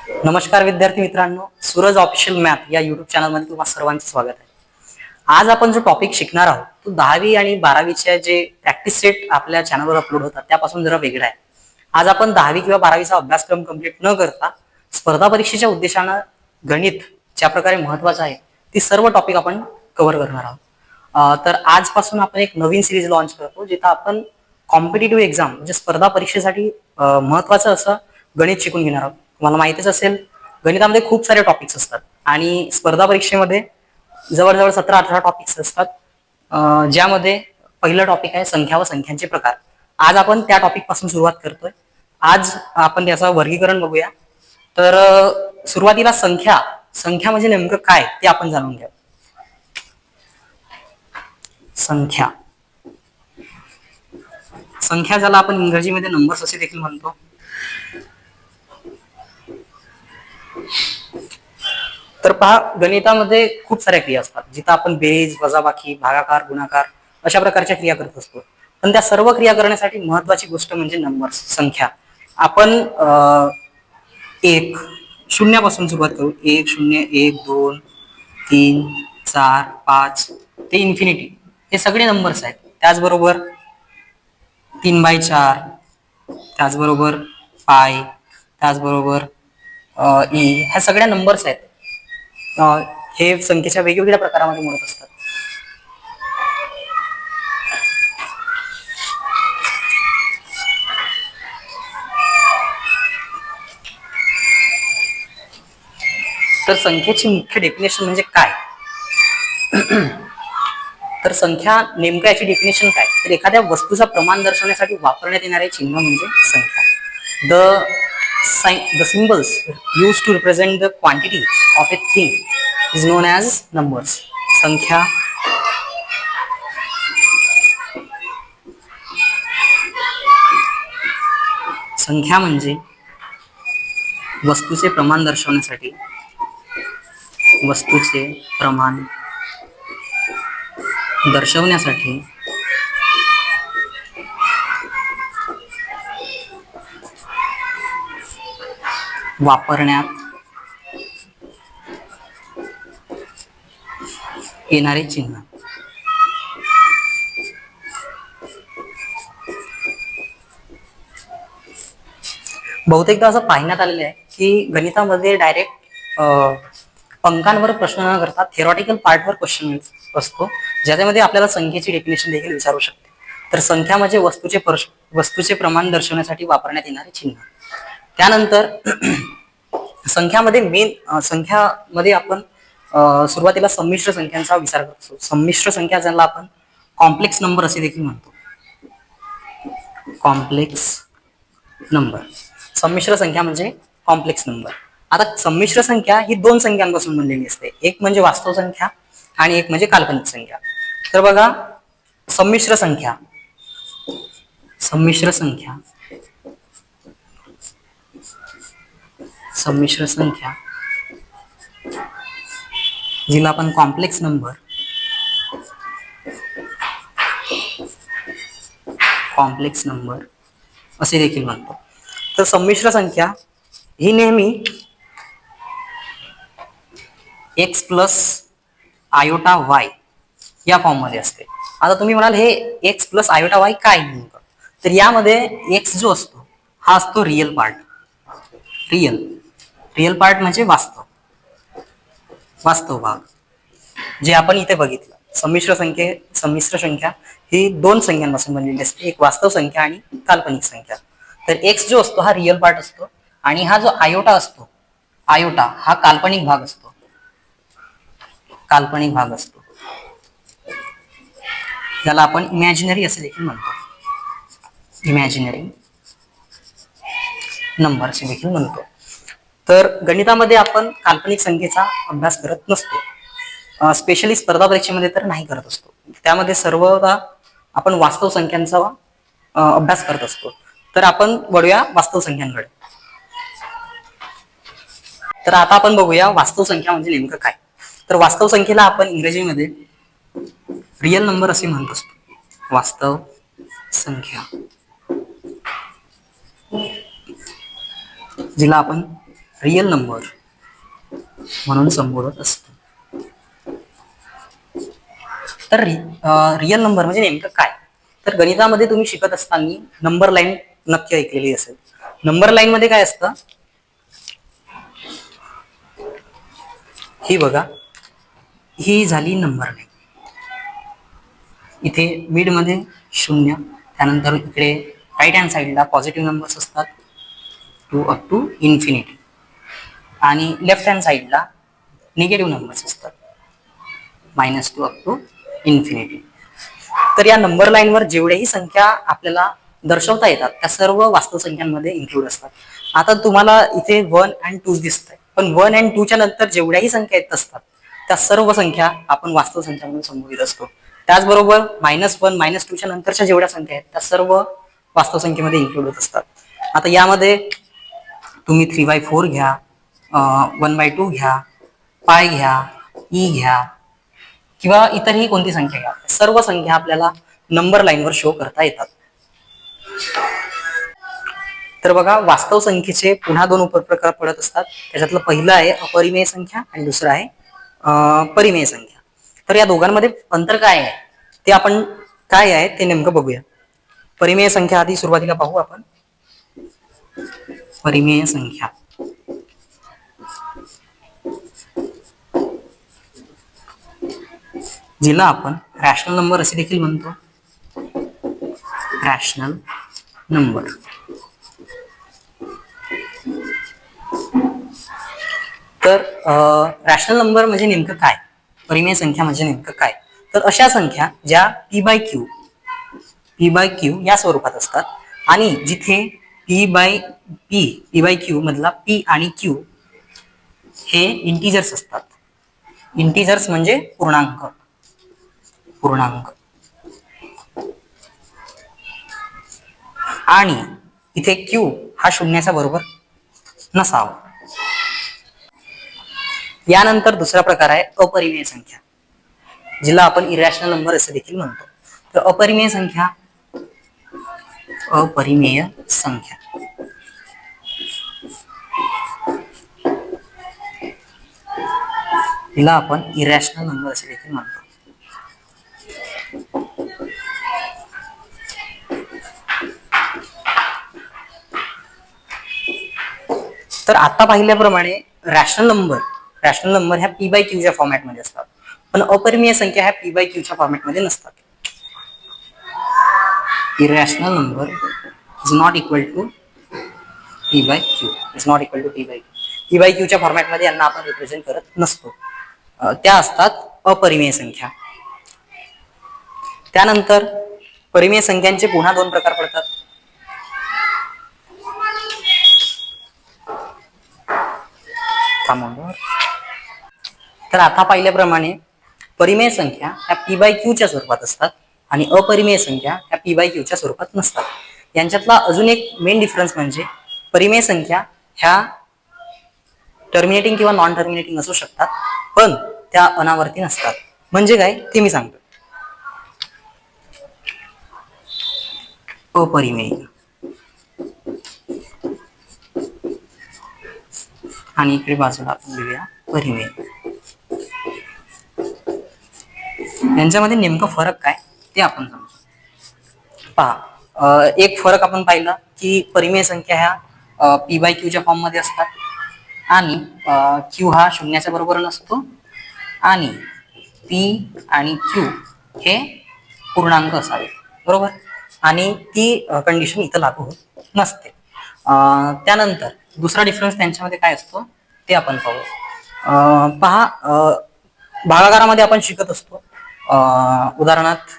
नमस्कार विद्यार्थी मित्रांनो, सूरज ऑफिशियल मॅथ या युट्यूब चॅनलमध्ये तुम्हा सर्वांचं स्वागत आहे. आज आपण जो टॉपिक शिकणार आहोत तो 10वी आणि 12वीचे जे प्रॅक्टिस सेट आपल्या चॅनलवर अपलोड होतात त्यापासून जरा वेगळा आहे. आज आपण 10वी किंवा 12वीचा अभ्यासक्रम कंप्लीट न करता स्पर्धा परीक्षेच्या उद्देशानं गणित ज्या प्रकारे महत्वाचं आहे ती सर्व टॉपिक आपण कव्हर करणार आहोत. तर आजपासून आपण एक नवीन सिरीज लॉन्च करतो जिथं आपण कॉम्पिटेटिव्ह एक्झाम म्हणजे स्पर्धा परीक्षेसाठी महत्वाचं असं गणित शिकून घेणार आहोत. तुम्हाला माहितीच असेल गणितामध्ये खूप सारे टॉपिक्स असतात आणि स्पर्धा परीक्षेमध्ये जवळजवळ 17-18 टॉपिक्स असतात, ज्यामध्ये पहिलं टॉपिक आहे संख्या व संख्यांचे प्रकार. आज आपण त्या टॉपिक पासून सुरुवात करतोय. आज आपण त्याचं वर्गीकरण बघूया. तर सुरुवातीला संख्या संख्या म्हणजे नेमकं काय ते आपण जाणून घ्या. संख्या संख्या ज्याला आपण इंग्रजीमध्ये नंबर्स असे देखील म्हणतो. तर पहा, गणितामध्ये खूप साऱ्या क्रिया असतात जिथं आपण बेरीज, वजाबाकी, भागाकार, गुणाकार अशा प्रकारच्या क्रिया करत असतो. पण त्या सर्व क्रिया करण्यासाठी महत्वाची गोष्ट म्हणजे नंबर्स, संख्या. आपण एक शून्यापासून सुरुवात करू. 1 0 1 2 3 4 5 ते इन्फिनिटी हे सगळे नंबर्स आहेत. त्याचबरोबर 3/4, त्याचबरोबर पाय, त्याचबरोबर ई ह्या सगळ्या नंबर्स आहेत. हे संख्येच्या वेगवेगळ्या प्रकारामध्ये म्हणत असतात. तर संख्येची मुख्य डेफिनेशन म्हणजे काय? तर संख्या नेमकं याची डेफिनेशन काय? तर एखाद्या वस्तूचा प्रमाण दर्शवण्यासाठी वापरण्यात येणारे चिन्ह म्हणजे संख्या. The symbols used to represent the quantity of a thing is known as numbers. संख्या संख्या म्हणजे वस्तूचे प्रमाण दर्शवण्यासाठी वापरण्यात येणारे चिन्ह. बहुतेकदा असं पाहण्यात आलेलं आहे की गणितामध्ये डायरेक्ट अंकांवर प्रश्न न करता थेरॉटिकल पार्टवर क्वेश्चन असतो, ज्याच्यामध्ये आपल्याला संख्येची डेफिनेशन देखील विचारू शकते. तर संख्या म्हणजे वस्तूचे प्रमाण दर्शवण्यासाठी वापरण्यात येणारे चिन्ह. त्यानंतर संख्यामध्ये आपण सुरुवातीला संमिश्र संख्यांचा विचार करतो. संमिश्र संख्या ज्याला आपण कॉम्प्लेक्स नंबर असे देखील म्हणतो. कॉम्प्लेक्स नंबर, संमिश्र संख्या म्हणजे कॉम्प्लेक्स नंबर. आता संमिश्र संख्या ही दोन संख्यांपासून बनलेली असते, एक म्हणजे वास्तव संख्या आणि एक म्हणजे काल्पनिक संख्या. तर बघा, संमिश्र संख्या जिला आपण कॉम्प्लेक्स नंबर असे देखील म्हणतो. तर संमिश्र संख्या ही नेहमी x प्लस आयोटा y या फॉर्म मध्ये असते. आता तुम्ही म्हणाल हे x प्लस आयोटा y काय नेमकं? तर यामध्ये x जो असतो हा असतो रिअल पार्ट. रिअल पार्ट म्हणजे वास्तव भाग, जे आपण इथे बघितलं. संमिश्र संख्या ही दोन संख्यांपासून बनलेली असते, एक वास्तव संख्या आणि काल्पनिक संख्या. तर x जो असतो हा रिअल पार्ट असतो आणि हा जो आयोटा असतो, आयोटा हा काल्पनिक भाग असतो. ज्याला आपण इमॅजिनरी असे देखील म्हणतो. इमॅजिनरी नंबर असे देखील म्हणतो. तर गणितामध्ये आपण काल्पनिक संख्येचा अभ्यास करत नसतो, स्पेशली स्पर्धा परीक्षेमध्ये तर नाही करत असतो. त्यामध्ये सर्वदा आपण वास्तव संख्यांचा अभ्यास करत असतो. तर आपण वळूया वास्तव संख्यांकडे. तर आता आपण बघूया वास्तव संख्या म्हणजे नेमकं काय. तर वास्तव संख्येला आपण इंग्रजीमध्ये रिअल नंबर असे म्हणत असतो. वास्तव संख्या जिला आपण रिअल नंबर म्हणून संबोधत असतो. तर रिअल नंबर म्हणजे नेमकं काय? तर गणितामध्ये तुम्ही शिकत असताना नंबर लाईन नक्की ऐकलेली असेल. नंबर लाईन मध्ये काय असतं? ही बघा, ही झाली नंबर लाईन. इथे मिड मध्ये 0, त्यानंतर इकडे राईट हँड साईडला पॉझिटिव्ह नंबर्स असतात 2 अप टू इन्फिनिटी, आणि लेफ्ट हँड साईडला निगेटिव्ह नंबर्स असतात -2 अप टू इन्फिनिटी. तर या नंबर लाईनवर जेवढ्याही संख्या आपल्याला दर्शवता येतात त्या सर्व वास्तव संख्यांमध्ये इन्क्लूड असतात. आता तुम्हाला इथे 1 and 2 दिसत आहे, पण 1 and 2 च्या नंतर जेवढ्याही संख्या येत असतात त्या सर्व संख्या आपण वास्तव संख्या म्हणून संबोधित असतो. त्याचबरोबर -1 -2 च्या नंतरच्या जेवढ्या संख्या आहेत त्या सर्व वास्तव संख्येमध्ये इन्क्लूड होत असतात. आता यामध्ये तुम्ही 3/4 घ्या, 1/2 घ्या, पाय घ्या, ई घ्या, किंवा इतरही कोणती संख्या घ्या, सर्व संख्या आपल्याला नंबर लाईनवर शो करता येतात. तर बघा, वास्तव संख्येचे पुन्हा 2 उपप्रकार पडत असतात. त्याच्यातलं पहिलं आहे अपरिमेय संख्या आणि दुसरं आहे परिमेय संख्या. तर या दोघांमध्ये अंतर काय आहे ते आपण काय आहे ते नेमकं बघूया. परिमेय संख्या आधी सुरुवातीला पाहू आपण. परिमेय संख्या जिला आपण रॅशनल नंबर असे देखील म्हणतो. Rational number. तर रॅशनल नंबर म्हणजे नेमकं काय, परिमेय संख्या म्हणजे नेमकं काय? तर अशा संख्या ज्या p/q या स्वरूपात असतात, आणि जिथे p/q मधला p आणि q हे इंटिजर्स असतात. इंटिजर्स म्हणजे पूर्णांक. आणि इथे q हा शून्याच्या बरोबर नसावा. यानंतर दुसरा प्रकार आहे अपरिमेय संख्या, जिला आपण इरॅशनल नंबर असे देखील म्हणतो. तर अपरिमेय संख्या हिला आपण इरॅशनल नंबर असे देखील म्हणतो. तर आता पाहिल्याप्रमाणे रॅशनल नंबर ह्या p/q च्या फॉर्मॅटमध्ये असतात, पण अपरिमेय संख्या ह्या p/q च्या फॉर्मॅटमध्ये नसतात. Irrational number is not equal to p/q. p/q च्या फॉर्मॅटमध्ये यांना आपण रिप्रेझेंट करत नसतो. त्या असतात अपरिमेय संख्या. त्यानंतर परिमेय संख्यांचे पुन्हा 2 प्रकार पडतात. तर आता पाहिल्याप्रमाणे परिमेय संख्या ह्या p/q च्या स्वरूपात असतात आणि अपरिमेय संख्या ह्या p/q च्या स्वरूपात नसतात. यांच्यातला अजून एक मेन डिफरन्स म्हणजे परिमेय संख्या ह्या टर्मिनेटिंग किंवा नॉन टर्मिनेटिंग असू शकतात, पण त्या अनावर्ती नसतात. म्हणजे काय ते मी सांगतो. अपरिमेय आणि इकडे बाजूला आपण लिहूया परिमेय. यांच्यामध्ये नेमकं फरक काय ते आपण समजू. पहा, एक फरक आपण पाहिला की परिमेय संख्या ह्या p/q च्या फॉर्म मध्ये असतात, आणि q हा शून्याच्या बरोबर नसतो, आणि p आणि q हे पूर्णांक असावे, बरोबर. आणि ती कंडिशन इथं लागू होत नसते. त्यानंतर दुसरा डिफरन्स त्यांच्यामध्ये काय असतो ते आपण पाहू. पहा, भागाकारामध्ये आपण शिकत असतो उदाहरणार्थ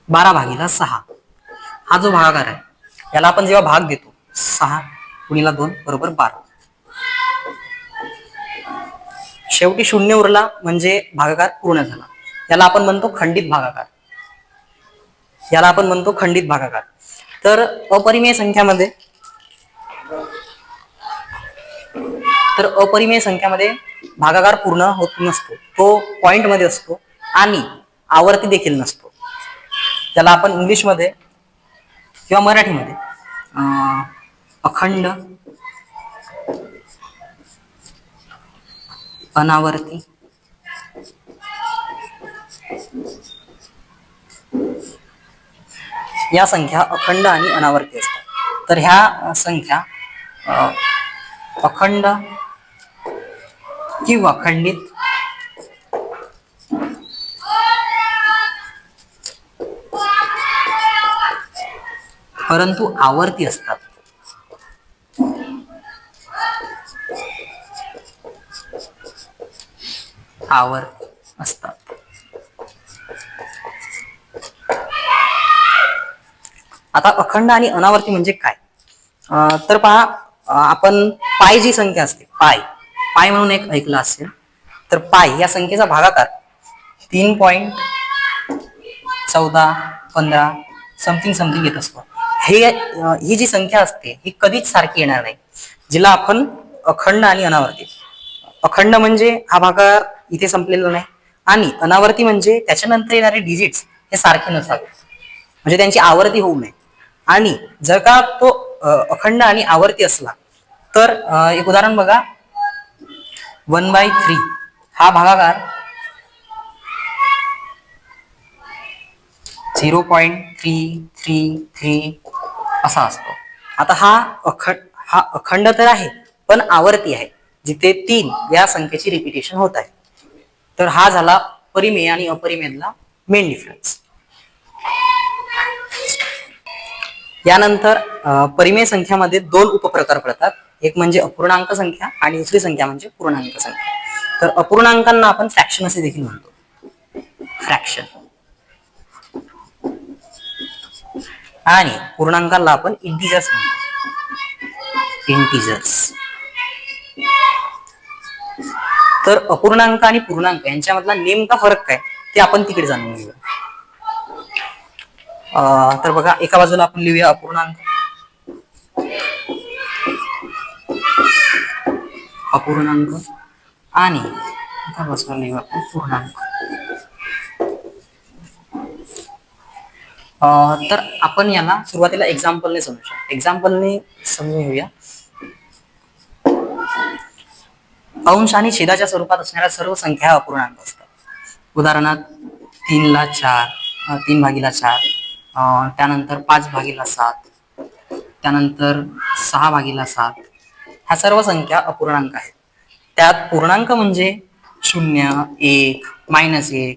12/6 हा जो भागाकार आहे याला आपण जेव्हा भाग देतो 6 × 2 = 12, शेवटी 0 उरला म्हणजे भागाकार पूर्ण झाला. याला आपण म्हणतो खंडित भागाकार. तर अपरिमेय संख्यामध्ये भागाकार पूर्ण होत नसतो, तो पॉइंट मध्ये असतो आणि आवर्ती देखील नसतो. त्याला आपण इंग्लिशमध्ये किंवा मराठीमध्ये अखंड अनावर्ती या संख्या अखंड आणि अनावर्ती असतात. तर ह्या संख्या अखंड किंवा खंडित परंतु आवर्ती असतात. आवर्त असतात. आता अखंड आणि अनावर्ती म्हणजे काय? तर पहा, आपण पाय जी संख्या असते, पाय पाय म्हणून एक ऐकलं असेल, तर पाय या संख्येचा भागाकार 3.14 समथिंग समथिंग येत असतो. ही जी संख्या असते ही कधीच सारखी येणार नाही, जिला आपण अखंड आणि अनावर्ती. अखंड म्हणजे हा भागाकार इथे संपलेला नाही, आणि अनावर्ती म्हणजे त्याच्यानंतर येणारे डिजिट्स हे सारखे नसावे, म्हणजे त्यांची आवर्ती होऊ नये. आणि जर का तो अखंड आणि आवर्ती असला तर एक उदाहरण बघा, 1/3 हा भागाकार 0.333 असा असतो. आता हा अखंड तर आहे पण आवर्ती आहे, जिथे 3 या संख्येची रिपिटेशन होत आहे. तर हा झाला परिमेय आणि अपरिमेयला मेन डिफरन्स. यानंतर परिमेय संख्यामध्ये दोन उपप्रकार पडतात. एक म्हणजे अपूर्णांक संख्या आणि दुसरी संख्या म्हणजे पूर्णांक संख्या. तर अपूर्णांकांना आपण फ्रॅक्शन असे देखील म्हणतो, फ्रॅक्शन. आणि पूर्णांकांना आपण इंटिजर्स म्हणतो, इंटिजर्स. तर अपूर्णांक आणि पूर्णांक यांच्यामधला नेमका फरक काय ते आपण तिकडे जाणून घेऊया. तर बघा, एका बाजूला आपण लिहूया अपूर्णांक, अपूर्णांक, आणि एका बाजूला लिहूया आपण पूर्णांक. तर आपण याला सुरुवातीला एक्झाम्पलने समजूया. एक्झाम्पलने समजून घेऊया. अंश आणि छेदाच्या स्वरूपात असणाऱ्या सर्व संख्या अपूर्णांक असतात. उदाहरणार्थ 3/4, 3/4, त्यानंतर 5/7, त्यानंतर 6/7, ह्या सर्व संख्या अपूर्णांक आहेत. त्यात पूर्णांक म्हणजे 0, 1, -1,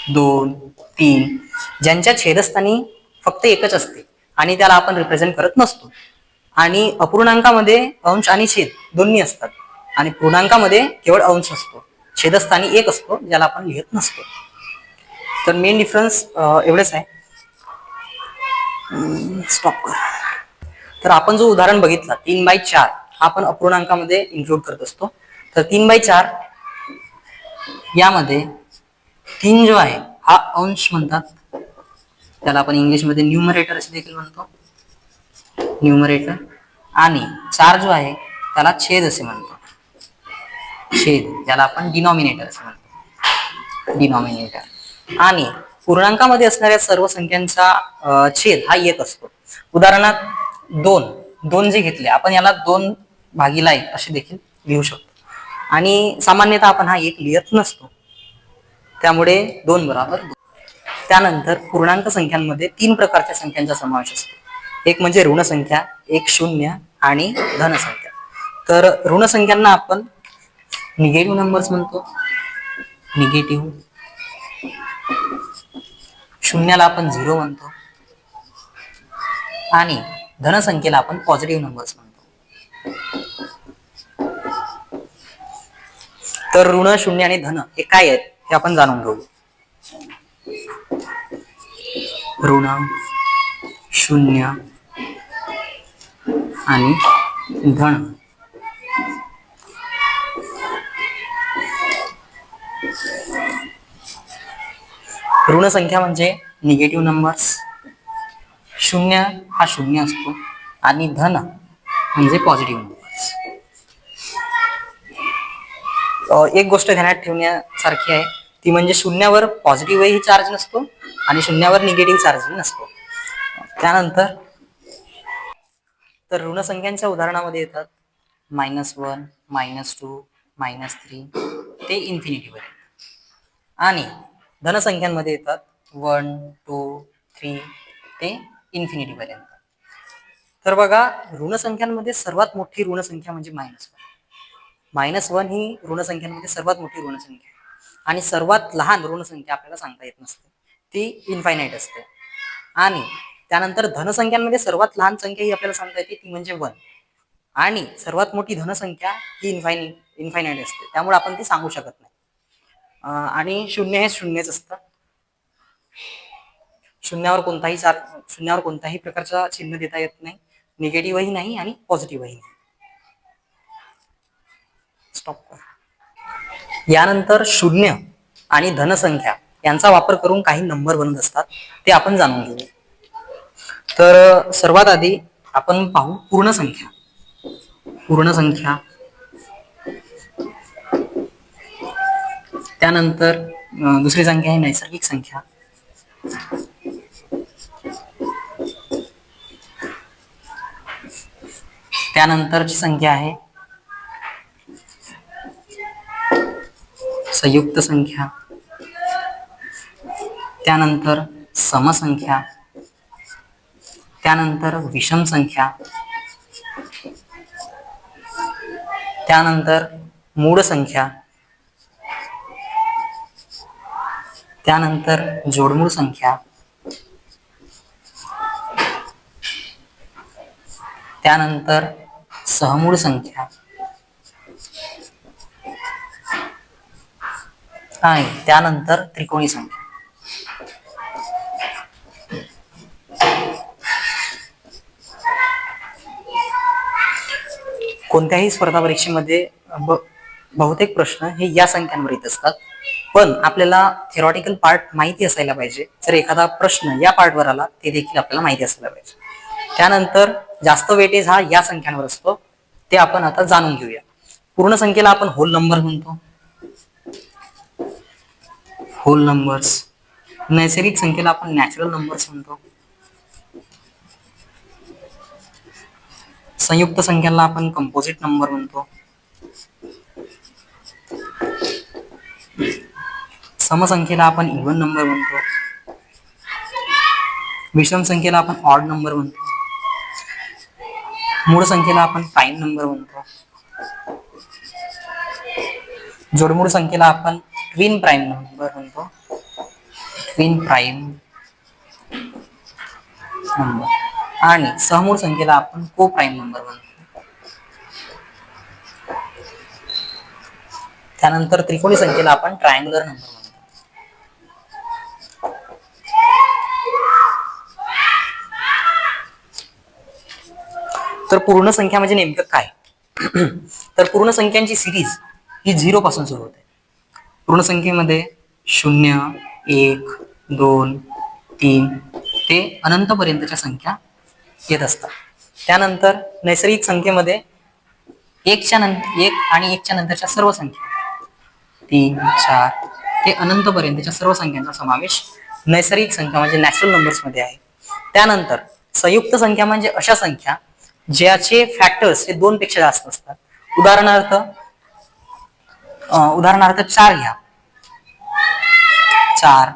2, 3, ज्यांच्या छेदस्थानी फक्त एकच असते आणि त्याला आपण रिप्रेझेंट करत नसतो. आणि अपूर्णांकामध्ये अंश आणि छेद दोन्ही असतात, आणि पूर्णांकामध्ये केवळ अंश असतो, छेदस्थानी एक असतो ज्याला आपण लिहित नसतो. तर मेन डिफरन्स एवढेच आहे. स्टॉप कर. तर आपण जो उदाहरण बघितला 3/4 हा आपण अपूर्णांकामध्ये इन्क्लूड करत असतो. तर 3/4 यामध्ये 3 जो आहे हा अंश म्हणतात, त्याला आपण इंग्लिशमध्ये न्यूमरेटर असे देखील म्हणतो, न्यूमरेटर. आणि 4 जो आहे त्याला छेद असे म्हणतो, छेद, ज्याला आपण डिनॉमिनेटर असे म्हणतो, डिनॉमिनेटर. आणि पूर्णांकामध्ये असणाऱ्या सर्व संख्यांचा छेद हा 1 असतो. उदाहरणार्थ 2 जे घेतले आपण याला 2/1 असे देखील लिहू शकतो, आणि सामान्यतः आपण हा 1 लिहत नसतो, त्यामुळे 2 बरोबर 2. त्यानंतर पूर्णांक संख्यांमध्ये 3 प्रकारच्या संख्यांचा समावेश असतो. एक म्हणजे ऋण संख्या, एक शून्य, आणि धन संख्या. तर ऋण संख्यांना आपण निगेटिव्ह नंबर्स म्हणतो, निगेटिव्ह. शून्याला आपण 0 म्हणतो, आणि धनसंख्येला आपण पॉझिटिव्ह नंबर्स म्हणतो. तर ऋण, शून्य आणि धन हे काय आहेत हे आपण जाणून घेऊ. ऋण, शून्य आणि धन. ऋण संख्या म्हणजे निगेटिव्ह नंबर्स, शून्य हा शून्य असतो, आणि धन म्हणजे पॉझिटिव्ह नंबर्स. एक गोष्ट ध्यानात ठेवण्यासारखी आहे, ती म्हणजे शून्यावर पॉझिटिव्हही चार्ज नसतो आणि शून्यावर निगेटिव्ह चार्जही नसतो. त्यानंतर तर ऋण संख्यांच्या उदाहरणामध्ये येतात -1, -2, -3, ते इन्फिनिटी पर्यंत. आणि धनसंख्यांमध्ये येतात 1, 2, 3 ते इन्फिनिटी पर्यंत. तर बघा, ऋणसंख्यांमध्ये सर्वात मोठी ऋणसंख्या म्हणजे -1 ही ऋणसंख्यांमध्ये सर्वात मोठी ऋणसंख्या आहे. आणि सर्वात लहान ऋणसंख्या आपल्याला सांगता येत नसते, ती इन्फायनाईट असते. आणि त्यानंतर धनसंख्यांमध्ये सर्वात लहान संख्या ही आपल्याला सांगता येते, ती म्हणजे 1. आणि सर्वात मोठी धनसंख्या ही इन्फायनाईट असते, त्यामुळे आपण ती सांगू शकत नाही. आणि शून्य हे शून्यच असतं. शून्यावर कोणताही प्रकारचा चिन्ह देता येत नाही, निगेटिव्हही नाही आणि पॉझिटिव्हही नाही. स्टॉप कर. यानंतर शून्य आणि धनसंख्या यांचा वापर करून काही नंबर बनत असतात, ते आपण जाणून घेऊ. तर सर्वात आधी आपण पाहू पूर्णसंख्या. त्यानंतर दुसरी संख्या आहे नैसर्गिक संख्या. त्यानंतरची संख्या आहे संयुक्त संख्या. त्यानंतर समसंख्या. त्यानंतर विषम संख्या. त्यानंतर मूळ संख्या. त्यानंतर जोडमूळ संख्या. त्यानंतर सहमूळ संख्या. आणि त्यानंतर त्रिकोणी संख्या. कोणत्याही स्पर्धा परीक्षेमध्ये बहुतेक प्रश्न हे या संख्यांवर येत असतात, पण आपल्याला थेरॉटिकल पार्ट माहिती असायला पाहिजे. जर एखादा प्रश्न या पार्टवर आला ते देखील आपल्याला माहिती असायला पाहिजे. त्यानंतर जास्त वेटेज हा या संख्यांवर असतो, ते आपण आता जाणून घेऊया. पूर्ण संख्येला आपण होल नंबर म्हणतो, होल नंबर्स. नैसर्गिक संख्येला आपण नॅचरल नंबर्स म्हणतो. संयुक्त संख्याला आपण कंपोजिट नंबर म्हणतो. समसंख्येला आपण इव्हन नंबर म्हणतो. विषम संख्येला आपण ऑड नंबर म्हणतो. मूळ संख्येला आपण प्राईम नंबर म्हणतो. जोडमूळ संख्येला आपण ट्विन प्राईम नंबर म्हणतो. Twin prime number. आणि सहमूळ संख्येला आपण को प्राईम नंबर म्हणतो. त्यानंतर त्रिकोणी संख्येला आपण ट्रायंगुलर नंबर म्हणतो. तर पूर्ण संख्या म्हणजे नेमकं काय? तर पूर्ण संख्यांची सिरीज ही 0 पासून सुरू होते. पूर्ण संख्येमध्ये 0, 1, 2, 3 ते अनंतपर्यंतच्या संख्या येत असतात. त्यानंतर नैसर्गिक संख्येमध्ये 1 आणि 1च्या नंतरच्या सर्व संख्या, 3, 4 ते अनंतपर्यंतच्या सर्व संख्यांचा समावेश नैसर्गिक संख्या म्हणजे नॅचरल नंबर्स मध्ये आहे. त्यानंतर संयुक्त संख्या म्हणजे अशा संख्या ज्याचे फॅक्टर्स हे 2 पेक्षा जास्त असतात. उदाहरणार्थ 4 घ्या. 4,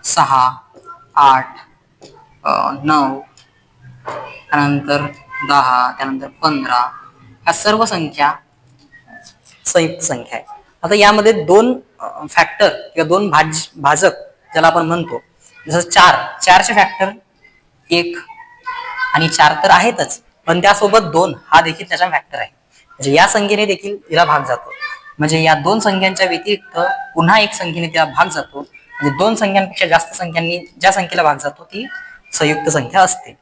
6, 8, 9, त्यानंतर 10, त्यानंतर 15, ह्या सर्व संख्या संयुक्त संख्या आहे. आता यामध्ये 2 फॅक्टर किंवा 2 भाजक ज्याला आपण म्हणतो, जसं 4चे फॅक्टर 1 आणि 4 तर आहेतच, पण त्यासोबत 2 हा देखील त्याचा फॅक्टर आहे. म्हणजे या संख्येने देखील तिला भाग जातो. म्हणजे या 2 संख्यांच्या व्यतिरिक्त पुन्हा एक संख्येने तिला भाग जातो. म्हणजे 2 संख्यांपेक्षा जास्त संख्यांनी ज्या संख्येला भाग जातो ती संयुक्त संख्या असते.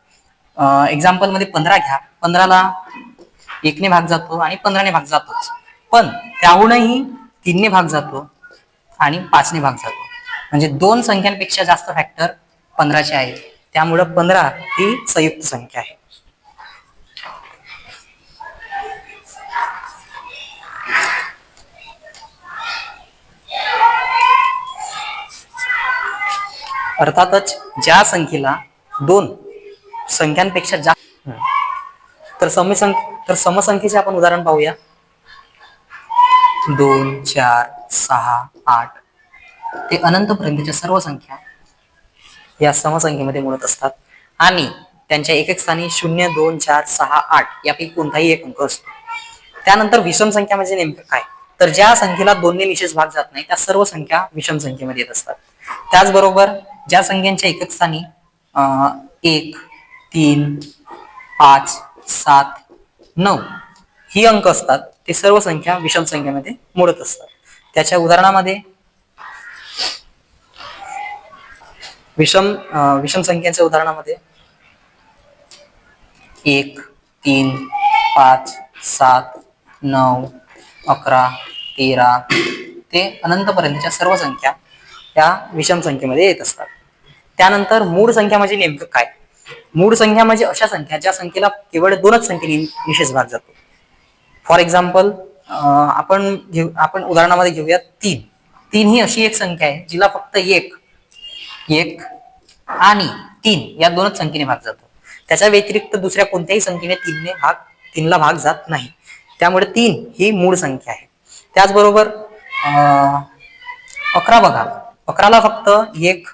एक्झाम्पल मध्ये 15 घ्या. 15ला 1 ने भाग जातो आणि 15 ने भाग जातोच, पण त्याहूनही 3 ने भाग जातो आणि 5 ने भाग जातो. म्हणजे 2 संख्यांपेक्षा जास्त फॅक्टर 15चे आहेत. त्यामुळे 15 ही संयुक्त संख्या आहे. अर्थातच ज्या संख्येला 2 संख्यांपेक्षा जास्त, तर समसंख्येचे आपण उदाहरण पाहूया. 2 4 6 8 ते अनंतपर्यंतच्या सर्व संख्या या समसंख्येमध्ये मोडत असतात आणि त्यांच्या एक एक स्थानी 0 2 4 6 8 यापैकी कोणताही एक अंक असतो. त्यानंतर विषम संख्या म्हणजे नेमकं काय, तर ज्या संख्येला 2 ने निशेष भाग जात नाही त्या सर्व संख्या विषम संख्येमध्ये येत असतात. त्याचबरोबर ज्या संख्यांच्या एकक स्थानी 1 3 5 7 9 ही अंक असतात ते सर्व संख्या विषम संख्येमध्ये मोडत असतात. त्याच्या उदाहरणामध्ये विषम संख्यांच्या उदाहरणामध्ये 1 3 5 7 9 11 13 ते अनंतपर्यंतच्या सर्व संख्या या विषम संख्येमध्ये येत असतात. त्यानंतर मूळ संख्या म्हणजे नेमकं काय, मूळ संख्या म्हणजे अशा संख्या ज्या संख्येला केवळ 2च संख्येने निशेष भाग जातो. फॉर एक्झाम्पल आपण उदाहरणामध्ये घेऊया 3. 3 ही अशी एक संख्या आहे जिला फक्त 1 आणि 3 या 2च संख्येने भाग जातो. त्याच्या व्यतिरिक्त दुसऱ्या कोणत्याही संख्येने 3ला भाग जात नाही. त्यामुळे 3 ही मूळ संख्या आहे. त्याचबरोबर 11 बघा, 11ला फक्त 1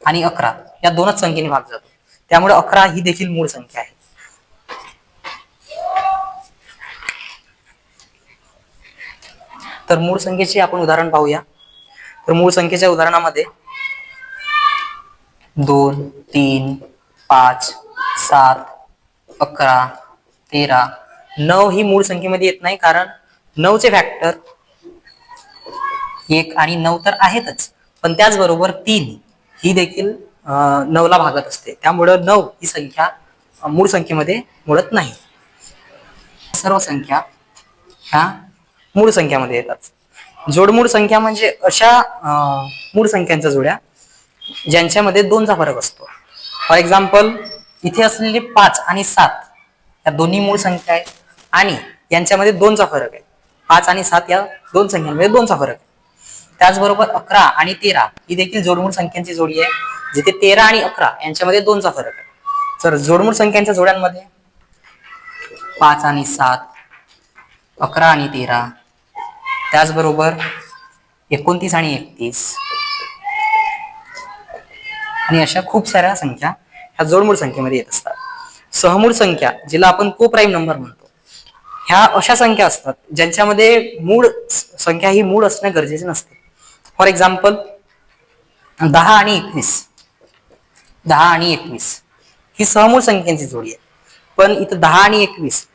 आणि 11 या 2च संख्येने भाग जातो. त्यामुळे 11 ही देखील मूळ संख्या आहे. तर मूळ संख्येचे आपण उदाहरण पाहूया. तर मूळ संख्येच्या उदाहरणामध्ये 2 3 5 7 11 13 9 ही मूळ संख्येमध्ये येत नाही, कारण 9चे फॅक्टर 1 आणि 9 तर आहेतच, पण त्याचबरोबर 3 ही देखील 9ला भागत असते. त्यामुळे 9 ही संख्या मूळ संख्येमध्ये मोडत नाही. सर्व संख्या ह्या मूळ संख्यामध्ये येतात. जोडमूळ संख्या म्हणजे अशा मूळ संख्यांच्या जोड्या ज्यांच्यामध्ये 2चा फरक असतो. फॉर एक्झाम्पल इथे असलेले 5 आणि 7 या दोन्ही मूळ संख्या आहेत आणि यांच्यामध्ये 2चा फरक आहे. 5 आणि 7 या 2 संख्यांमध्ये 2चा फरक आहे. त्याचबरोबर 11 आणि 13 ही देखील जोडमूळ संख्यांची जोडी आहे, जिथे 13 आणि 11 यांच्यामध्ये 2चा फरक आहे. तर जोडमूळ संख्यांच्या जोड्यांमध्ये 5 आणि 7 11 आणि 13 त्याचबरोबर 29 आणि 31 आणि अशा खूप साऱ्या संख्या ह्या जोडमूळ संख्येमध्ये येत असतात. सहमूळ संख्या जिला आपण को-प्राईम नंबर म्हणतो, ह्या अशा संख्या असतात ज्यांच्यामध्ये मूळ संख्या ही मूळ असणे गरजेचे नसते. फॉर एक्झाम्पल 10 आणि 21 ही सहमूळ संख्यांची जोडी आहे, पण इथं 10 आणि 21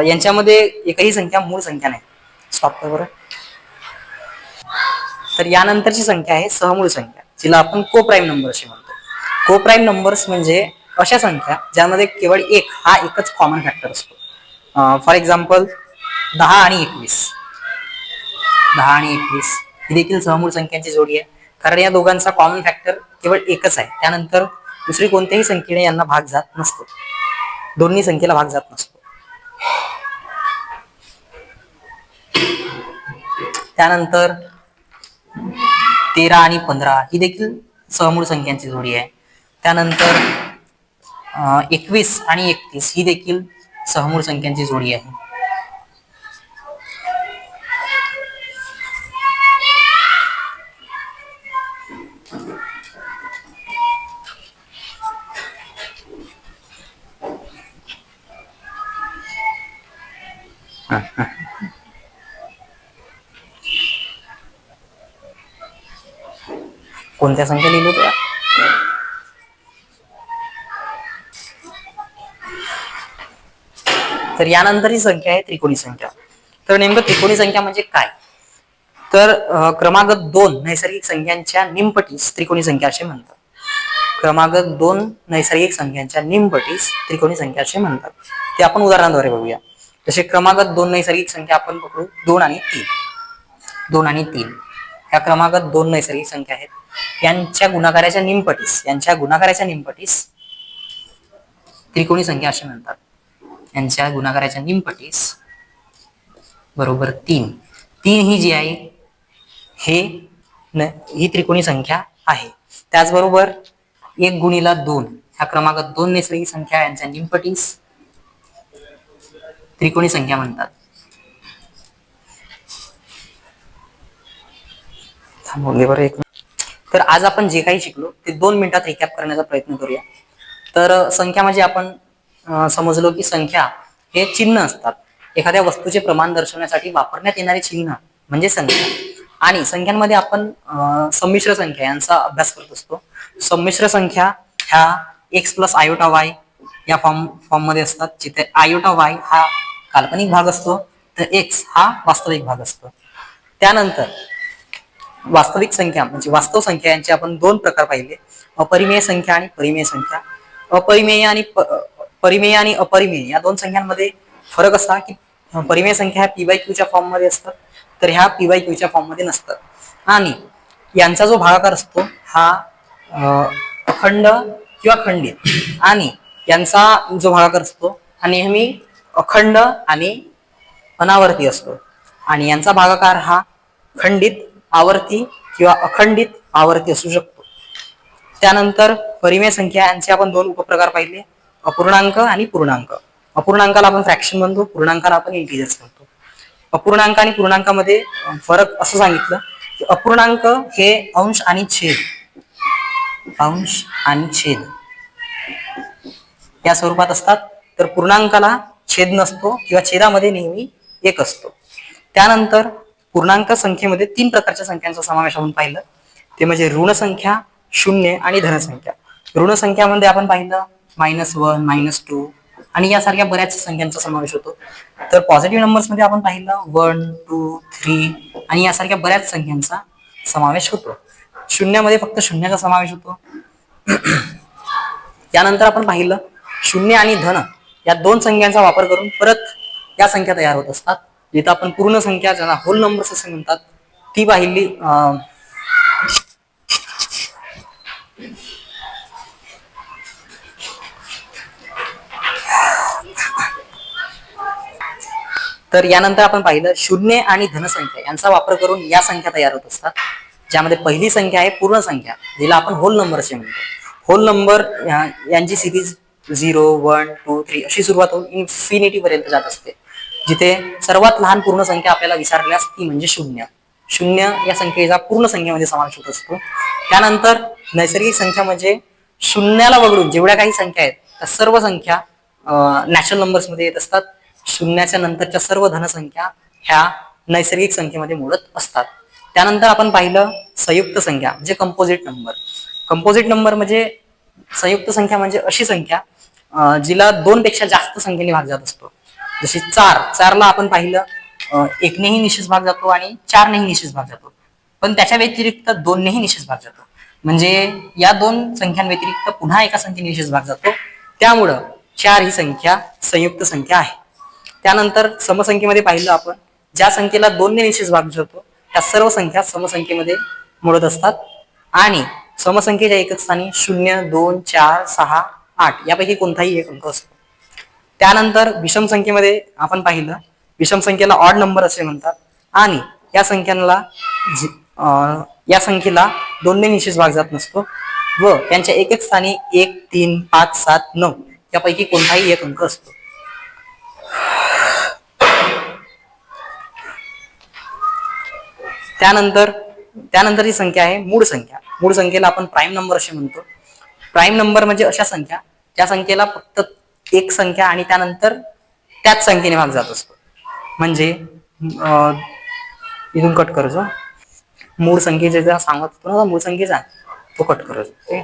यांच्यामध्ये एकही संख्या मूळ संख्या नाही. स्टॉप कर बरं. तर यानंतरची संख्या आहे सहमूळ संख्या, जिला आपण को-प्राईम नंबर असे म्हणतो. को-प्राईम नंबर्स म्हणजे अशा संख्या ज्यामध्ये केवळ एकच कॉमन फॅक्टर असतो. फॉर एक्झाम्पल 10 आणि 21 ही देखील सहमूळ संख्यांची जोडी आहे, कारण या दोघांचा कॉमन फॅक्टर केवळ एकच आहे. त्यानंतर दुसरी कोणत्याही संख्येने यांना भाग जात नसतो, दोन्ही संख्येला भाग जात नसतो. त्यानंतर 13 आणि 15 ही देखील सहमूळ संख्यांची जोडी आहे. त्यानंतर 21 आणि 31 ही देखील सहमूळ संख्यांची जोडी आहे. कोणत्या संख्या लिहिली होत्या? तर यानंतर ही संख्या आहे त्रिकोणी संख्या. तर नेमकं त्रिकोणी संख्या म्हणजे काय, तर क्रमांक 2 नैसर्गिक संख्यांच्या निमपटीस त्रिकोणी संख्या असे म्हणतात. क्रमांक 2 नैसर्गिक संख्यांच्या निमपटीस त्रिकोणी संख्या असे म्हणतात. ते आपण उदाहरणाद्वारे बघूया. जसे क्रमांक 2 नैसर्गिक संख्या आपण पकडू 2 आणि 3 ह्या क्रमांक 2 नैसर्गिक संख्या आहेत. यांच्या गुणाकाराच्या निमपटीस त्रिकोणी संख्या असे म्हणतात. यांच्या गुणाकाराच्या निमपटीस बरोबर 3 ही जी आहे ही त्रिकोणी संख्या आहे. त्याचबरोबर 1 गुणिला 2 ह्या क्रमांक 2 नैसर्गिक संख्या यांच्या निमपटीस त्रिकोणी संख्या म्हणतात. बोलले बरं एक. तर आज आपण जे काही शिकलो ते 2 मिनिटात रिकॅप करण्याचा प्रयत्न करूया. तर संख्या म्हणजे आपण समजलो की संख्या हे चिन्ह असतात. एखाद्या वस्तूचे प्रमाण दर्शवण्यासाठी वापरण्यात येणारे चिन्ह म्हणजे संख्या. आणि संख्यांमध्ये आपण संमिश्र संख्या यांचा अभ्यास करत असतो. संमिश्र संख्या ह्या एक्स प्लस आयोटा वाय या फॉर्म मध्ये असतात, जिथे आयोटा वाय हा काल्पनिक भाग असतो तर एक्स हा वास्तविक भाग असतो. त्यानंतर वास्तविक संख्या म्हणजे वास्तव संख्या यांचे आपण 2 प्रकार पाहिले, अपरिमेय संख्या आणि परिमेय संख्या. परिमेय आणि अपरिमेय या 2 संख्यांमध्ये फरक असा की परिमेय संख्या ह्या p/q फॉर्म मध्ये असतात, तर ह्या p/q फॉर्म मध्ये नसतात. आणि यांचा जो भागाकार असतो हा अखंड किंवा खंडित, आणि यांचा जो भागाकार असतो हा नेहमी अखंड आणि अनावर्ती असतो. आणि यांचा भागाकार हा खंडित आवर्ती किंवा अखंडित आवर्ती असू शकतो. त्यानंतर परिमेय संख्या यांचे आपण 2 उपप्रकार पाहिले, अपूर्णांक आणि पूर्णांक. अपूर्णांकाला आपण फ्रॅक्शन म्हणतो, पूर्णांकाला आपण इंटिजर्स म्हणतो. अपूर्णांक आणि पूर्णांकामध्ये फरक असं सांगितलं की अपूर्णांक हे अंश आणि छेद या स्वरूपात असतात, तर पूर्णांकाला छेद नसतो किंवा छेदामध्ये नेहमी 1 असतो. त्यानंतर पूर्णांक संख्येमध्ये 3 प्रकारच्या संख्यांचा समावेश आपण पाहिलं, ते म्हणजे ऋण संख्या, शून्य आणि धनसंख्या. ऋण संख्यामध्ये आपण पाहिलं -1, -2 आणि यासारख्या बऱ्याच संख्यांचा समावेश होतो. तर पॉझिटिव्ह नंबर्स मध्ये आपण पाहिलं 1, 2, 3 आणि यासारख्या बऱ्याच संख्यांचा समावेश होतो. शून्यामध्ये फक्त शून्याचा समावेश होतो. त्यानंतर आपण पाहिलं शून्य आणि धन या 2 संख्यांचा वापर करून परत या संख्या तयार होत असतात, जिथं आपण पूर्ण संख्या ज्यांना होल नंबर्स असे म्हणतात ती पाहिली. तर यानंतर आपण पाहिलं शून्य आणि धनसंख्या यांचा वापर करून या संख्या तयार होत असतात, ज्यामध्ये पहिली संख्या आहे पूर्ण संख्या, जिला आपण होल नंबर असे म्हणतो. होल नंबर यांची सिरीज 0, 1, 2, 3 अशी सुरुवात होऊन इन्फिनिटी पर्यंत जात असते, जिथे सर्वात लहान पूर्ण संख्या आपल्याला विचारल्यास ती म्हणजे शून्य. शून्य या संख्येचा पूर्ण संख्येमध्ये समावेश होत असतो. त्यानंतर नैसर्गिक संख्या म्हणजे शून्याला वगळून जेवढ्या काही संख्या आहेत त्या सर्व संख्या नॅचरल नंबर्स मध्ये येत असतात. शून्याच्या नंतरच्या सर्व धनसंख्या ह्या नैसर्गिक संख्येमध्ये मोडत असतात. त्यानंतर आपण पाहिलं संयुक्त संख्या म्हणजे कंपोजिट नंबर. कंपोजिट नंबर म्हणजे संयुक्त संख्या म्हणजे अशी संख्या जिला 2 पेक्षा जास्त संख्येने भाग जात असतो. जशी 4ला आपण पाहिलं 1 नेही निश्चित भाग जातो आणि 4 नेही निश्चित भाग जातो, पण त्याच्या व्यतिरिक्त 2 नेही निश्चित भाग जातो. म्हणजे या 2 संख्यांव्यतिरिक्त पुन्हा एका संख्येने निश्चित भाग जातो. त्यामुळं 4 ही संख्या संयुक्त संख्या आहे. त्यानंतर समसंख्येमध्ये पाहिलं आपण ज्या संख्येला 2 ने निश्चित भाग जातो त्या सर्व संख्या समसंख्येमध्ये मोडत असतात, आणि समसंख्येच्या एकक स्थानी 0, 2, 4, 6, 8 यापैकी कोणताही एक अंक असतो. त्यानंतर विषम संख्येमध्ये आपण पाहिलं विषम संख्येला ऑड नंबर असे म्हणतात, आणि या संख्येला 2 ने निश्चित भाग जात नसतो व त्यांच्या एकक स्थानी 1, 3, 5, 7, 9 यापैकी कोणताही एक अंक असतो. त्यानंतरची संख्या आहे मूळ संख्या. मूळ संख्येला आपण प्राईम नंबर असे म्हणतो. प्राईम नंबर म्हणजे अशा संख्या ज्या संख्येला फक्त एक संख्या आणि त्यानंतर त्याच संख्येने भाग जात असतो. म्हणजे इथून कट करायचो, मूळ संख्येचा सांगत होतो ना, मूळ संख्येचा तो कट करायचो.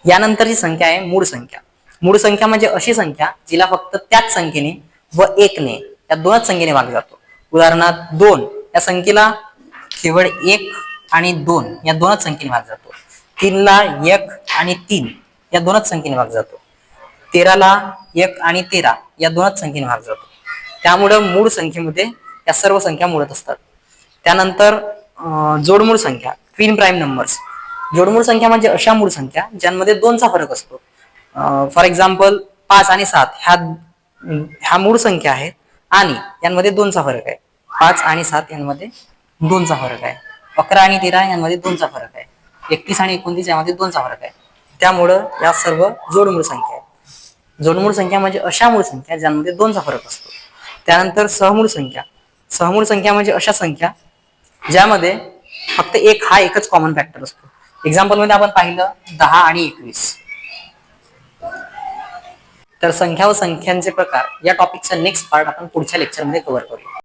यानंतरची संख्या आहे मूळ संख्या. मूळ संख्या म्हणजे अशी संख्या जिला फक्त त्याच संख्येने व 1 ने या 2च संख्येने भाग जातो. उदाहरणार्थ 2 या संख्येला केवळ 1 आणि 2 या 2च संख्येने भाग जातो. 3ला 1 आणि 3 या 2च संख्येने भाग जातो. 13ला 1 आणि 13 या 2च संख्येने भाग जातो. त्यामुळे मूळ संख्येमध्ये या सर्व संख्या मोडत असतात. त्यानंतर जोडमूळ संख्या ट्विन प्राईम नंबर्स. जोडमूळ संख्या म्हणजे अशा मूळ संख्या ज्यांमध्ये 2चा फरक असतो. फॉर एक्झाम्पल 5 आणि 7 ह्या मूळ संख्या आहेत आणि यांमध्ये 2चा फरक आहे. 5 आणि 7 यांमध्ये 2चा फरक आहे. 11 आणि 13 यांमध्ये 2चा फरक आहे. 31 आणि 29 यामध्ये 2चा फरक आहे. त्यामुळं या सर्व जोडमूळ संख्या आहेत. जोडमूळ संख्या म्हणजे अशा मूळ संख्या ज्यांमध्ये 2चा फरक असतो. त्यानंतर सहमूळ संख्या. सहमूळ संख्या म्हणजे अशा संख्या ज्यामध्ये फक्त एक हा एकच कॉमन फॅक्टर असतो. एक्झाम्पल मध्ये आपण पाहिलं 10 आणि 21. तर संख्या व संख्यांचे प्रकार या टॉपिकचा नेक्स्ट पार्ट आपण पुढच्या लेक्चरमध्ये कव्हर करूया.